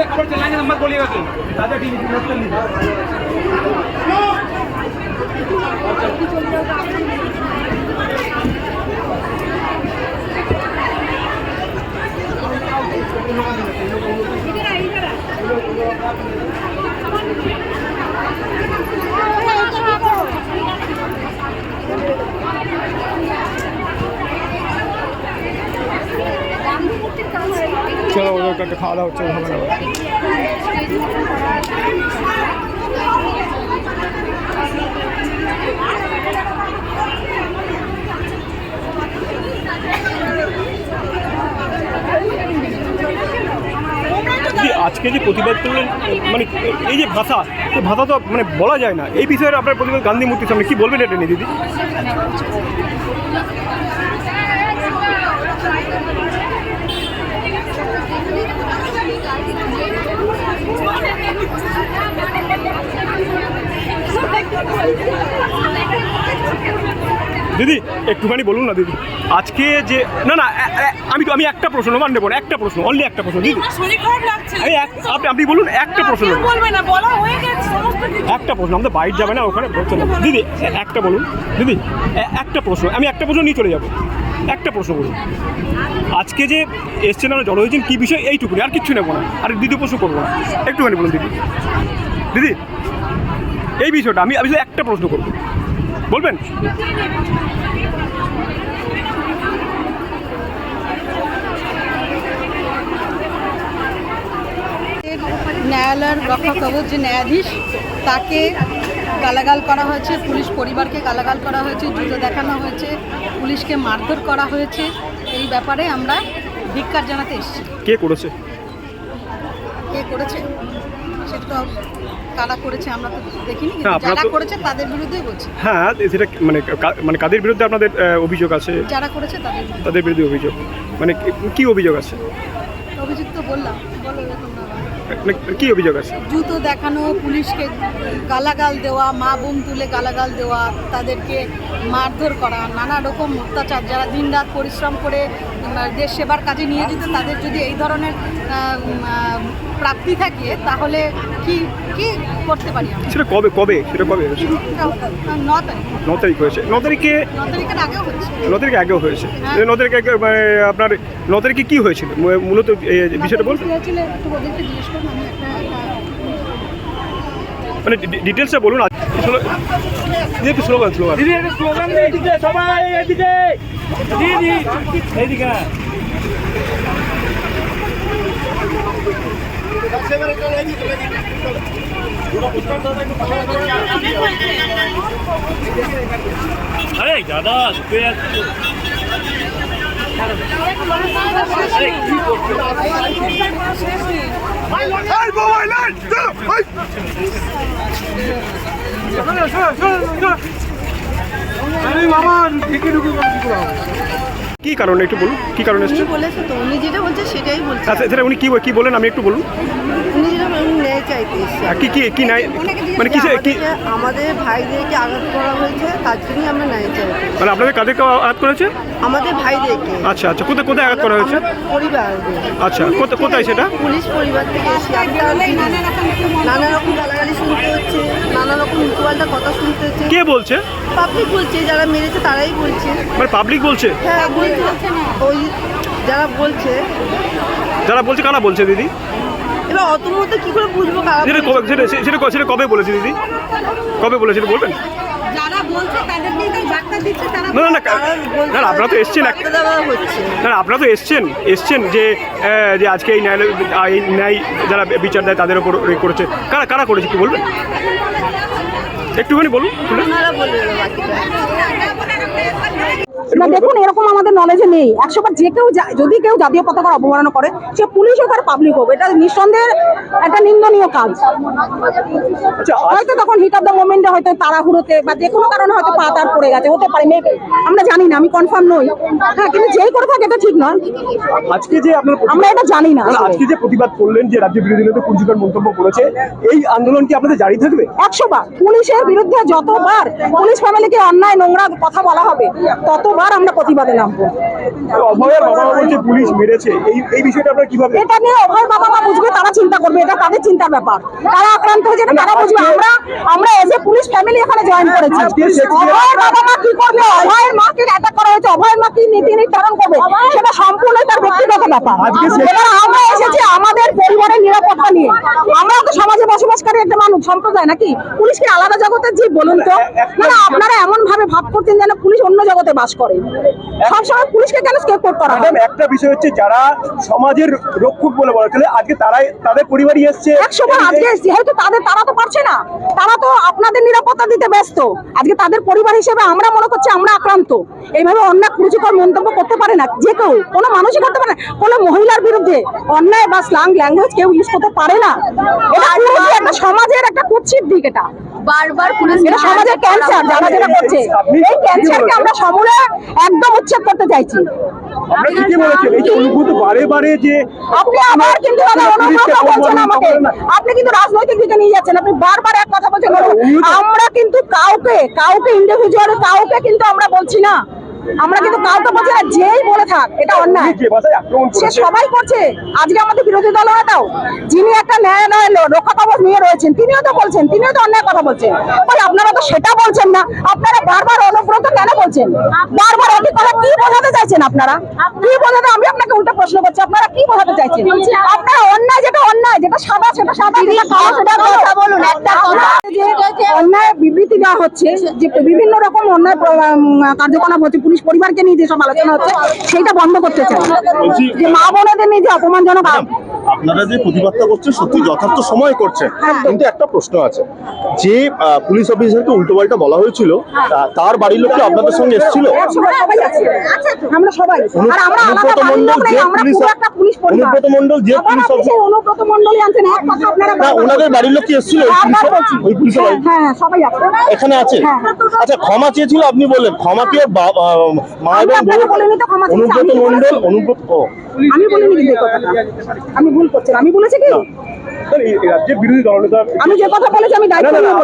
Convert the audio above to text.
खबर चलाएंगे नंबर बोलिएगा तुम दादा टीवी चलो उधर खाওয়া দাওয়া হচ্ছে আজকে যে প্রতিবাদ করলেন মানে এই যে ভাষা তো মানে বলা যায় না এই বিষয়ে আপনার প্রতিবাদ গান্ধী মূর্তির সামনে কি বলবেন এটা নিয়ে দিদি দিদি একটুখানি বলুন না দিদি আজকে যে না না আমি একটা প্রশ্ন মান নেব না একটা প্রশ্ন অনলি একটা প্রশ্ন দিদি আপনি বলুন একটা প্রশ্ন একটা প্রশ্ন আমাদের বাইরে যাবে না ওখানে দিদি একটা বলুন দিদি একটা প্রশ্ন আমি একটা প্রশ্ন নিয়ে চলে যাব একটা প্রশ্ন বলুন আজকে যে এসছেন আমরা জড়ো হয়েছেন কী বিষয় এইটুকুনি আর কিচ্ছু নেবো না আর দ্বিতীয় প্রশ্ন করবো না একটুখানি বলুন দিদি দিদি এই বিষয়টা আমি একটা প্রশ্ন করবো বলবেন ন্যায়ালয়ের রক্ষা কবচ যে ন্যায়াধীশ তাকে গালাগাল করা হয়েছে পুলিশ পরিবারকে গালাগাল করা হয়েছে জুতো দেখানো হয়েছে পুলিশকে মারধর করা হয়েছে এই ব্যাপারে আমরা ধিক্কার জানাতে এসেছি কে করেছে সেটা তো কারা করেছে আমরা তো দেখিনি যারা করেছে তাদের বিরুদ্ধেই বলছি হ্যাঁ সেটা মানে কাদের বিরুদ্ধে আপনাদের অভিযোগ আছে যারা করেছে তাদের বিরুদ্ধে অভিযোগ মানে কি অভিযোগ আছে অভিযোগ তো বললাম বলো এরকম না কি অভিযোগ আছে জুতো দেখানো পুলিশকে গালাগাল দেওয়া মা বোন তুলে গালাগাল দেওয়া তাদেরকে মারধর করা নানা রকম অত্যাচার যারা দিনরাত পরিশ্রম করে দেশ সেবার কাজে নিয়োজিত তাদের যদি এই ধরনের প্রাপ্তি থাকে তাহলে কি কি করতে পারি সেটা কবে সেটা কবে হয়েছে 9 তারিখ হয়েছে 9 তারিখের আগেও হয়েছে 9 তারিখে মানে আপনার 9 তারিখে কি হয়েছিল মূলত বিষয়টা বলতে মানে ডিটেলসটা বলুন একটু স্লোগান সবাই এদিকে এইদিকে अरे दादा কি কারণে একটু বলুন কি কারণে এসেছে বলেছে তো উনি যেটা বলছে সেটাই বলছে আচ্ছা সেটা উনি কি বলেন আমি একটু বলুন উনি যেটা ন্যায় চাইতে এসেছে কি ন্যায় মানে কি আমাদের ভাইদেরকে আঘাত করা হয়েছে তার জন্যই আমরা ন্যায় চাইতে মানে আপনাদের কাদেরকে আঘাত করেছে আমাদের ভাইদেরকে আচ্ছা কোথায় আঘাত করা হয়েছে পরিবার আচ্ছা কোথায় সেটা পুলিশ পরিবার থেকে এসে নানা রকম গালাগালি শুনতে হচ্ছে নানা রকম উল্টোপাল্টা কথা শুনতে হচ্ছে কে বলছে পাবলিক বলছে যারা মেরেছে তারাই বলছে মানে পাবলিক বলছে হ্যাঁ ওই যারা বলছে কারা বলছে দিদি এবার অত মতো কি করে বুঝবো সেটা কবে বলেছে দিদি কবে বলেছে বলবেন যারা বলছে তাদেরকেই তো বার্তা দিচ্ছে তারা না আপনারা তো এসছেন আপনারা তো এসছেন যে আজকে এই ন্যায় যারা বিচার দেয় তাদের উপর করেছে কারা করেছে কি বলবেন একটুখানি বলুন না দেখুন এরকম আমাদের নলেজে নেই 100বার যে কেউ যদি কেউ জাতীয় পতাকার অবমাননা করে সে পুলিশ হোক আর পাবলিক হোক এটা নিঃসন্দেহে একটা নিন্দনীয় কাজ হয়তো তখন হিট অফ দ্য মোমেন্টে হয়তো তাড়াহুড়োতে বা যে কোনো কারণে হয়তো পা তার পড়ে গেছে হতে পারে মেবি আমরা জানি না আমি কনফার্ম নই হ্যাঁ কিন্তু যেই করে থাকে এটা ঠিক নয় আজকে যে আমরা এটা জানি না আজকে যে প্রতিবাদ করলেন যে রাজ্য বিরোধী দল কুরুচিকর মন্তব্য করেছে এই আন্দোলন কি আপনাদের জারি থাকবে 100বার পুলিশের বিরুদ্ধে যতবার পুলিশ ফ্যামিলিকে অন্যায় নোংরা কথা বলা হবে তত শতবার আমরা প্রতিবাদে নামবো। অভয়ের বাবা মা বলছে পুলিশ মেরেছে, এই বিষয়টা আপনারা কিভাবে? এটা নিয়ে অভয় বাবা মা বুঝবে, তারা চিন্তা করবে, এটা তাদের চিন্তার ব্যাপার। তারা আক্রান্ত হয়েছে এটা তারা বুঝবে। আমরা এজ এ পুলিশ ফ্যামিলি এখানে জয়েন করেছি। অভয়ের বাবা মা কি করবে, অভয়ের মাকে অ্যাটাক করা হয়েছে, অভয়ের মা কি নীতি নির্ধারণ করবে সেটা সম্পূর্ণ তার ব্যক্তিগত ব্যাপার। এবার আমরা এসেছি আমাদের পরিবারের নিরাপত্তা নিয়ে। আমরাও তো সমাজে বসবাসকারী একটা মানুষ, সম্প্রদায় নাকি? পুলিশ কি আলাদা জগতের জীব বলুন তো? না না, আপনারা এমন ভাবে ভাব করতেন যেন পুলিশ অন্য জগতে বাস করে। সবসময় পুলিশকে কেন স্কেপগোট করা হয়? ম্যাডাম, একটা বিষয় হচ্ছে যারা সমাজের রক্ষক বলে বলা চলে, আজকে তারাই তাদের পরিবারই এসছে 100 আজকে যেহেতু তারা তো পারছে না, তারা তো আপনাদের নিরাপত্তা দিতে ব্যস্ত। আজকে তাদের পরিবার হিসেবে আমরা মনে করছি আমরা আক্রান্ত। এইভাবে অন্যায় কুরুচিকর মন্তব্য করতে পারে না যে কেউ, কোনো মানুষই করতে পারে না। কোনো মহিলার বিরুদ্ধে অন্যায় বা স্ল্যাং ল্যাঙ্গুয়েজ কেউ ইউজ করতে পারে না। এটা পুরোপুরি একটা সমাজের একটা কুৎসিত দিক। এটা বারবার পুলিশ এটা সমাজের ক্যান্সার, যারা যেটা করছে এই ক্যান্সারকে আমরা সমূলে একদম উচ্ছেদ করতে চাইছি। আপনারা ঠিকই বলেছেন, এই যে অনুভূত বারে বারে যে আপনি আবার কিন্তু দাদা অনুব্রত বলছেন আমাকে, আপনি কিন্তু রাজনৈতিক দিকে নিয়ে যাচ্ছেন। আপনি বারবার এক কথা বলছেন। আমরা কিন্তু কাউকে ইন্ডিভিজুয়াল কাউকে কিন্তু আমরা বলছি না, আমরা কিন্তু কাউকে বলছি না। যেই বলে থাক এটা অন্যায়, যে ভাষায় আক্রমণ সে করেছে, সবাই করছে। আজকে আমাদের বিরোধী দল নেতাও যিনি একটা ন্যায় রক্ষা কবচ নিয়ে রয়েছেন, তিনিও তো বলছেন, তিনিও তো অন্যায় কথা বলছেন। ওই আপনারা তো সেটা বলছেন না, আপনারা বারবার অনুব্রত কেন বলছেন? বারবার একই কথা কি বোঝাতে চাইছেন? আপনারা কি বোঝাতে? আমি আপনাকে উল্টা প্রশ্ন করছি, আপনারা কি বোঝাতে চাইছেন? আপনারা অন্যায় যেটা সাদা সেটা সাদা, যেটা কালো সেটা কালো। বলুন একটা কথা। যে অন্যায় বিবৃতি দেওয়া হচ্ছে, যে বিভিন্ন রকম অন্যায় কার্যকলাপ হচ্ছে, পুলিশ পরিবারকে নিয়ে যেসব আলোচনা হচ্ছে সেইটা বন্ধ করতে চাই। যে মা বোনেদের নিয়ে যে অপমানজনক আপনারা যে প্রতিবাদটা করছেন সত্যি যথার্থ সময় করছেন, কিন্তু একটা প্রশ্ন আছে, যে পুলিশ অফিসারকে উল্টোপাল্টা বলা হয়েছিল তার বাড়ির লোক কি আপনাদের সঙ্গে এসেছিল? সবাই আছে, আমরা সবাই। আর আমরা আলাদা বাড়ির লোক নেই, আমরা পুরো একটা পুলিশ পরিবার। অনুব্রত মণ্ডল যে আবার পুলিশ আপনি সেই অনুব্রত মণ্ডলই আনছেন, এক কথা আপনারা না, বারবার ওনাদের বাড়ির লোক কি এসেছিল? ওই পুলিশের বাড়ি হ্যাঁ সবাই আছে এখানে আছে। হ্যাঁ। আচ্ছা, ক্ষমা চেয়েছিল আপনি বললেন, ক্ষমাকে মা আমি এবং আপনাকে বলিনি তো ক্ষমা চেয়েছি, অনুব্রত আমি মণ্ডল বলেছি। আমি বলিনি কিন্তু এই কথাটা, আমি ভুল করছি। আমি বলেছি কি? এই রাজ্যের বিরোধী দলনেতা আমি যে কথা বলেছি আমি দায়িত্ব নিয়ে বলেছি।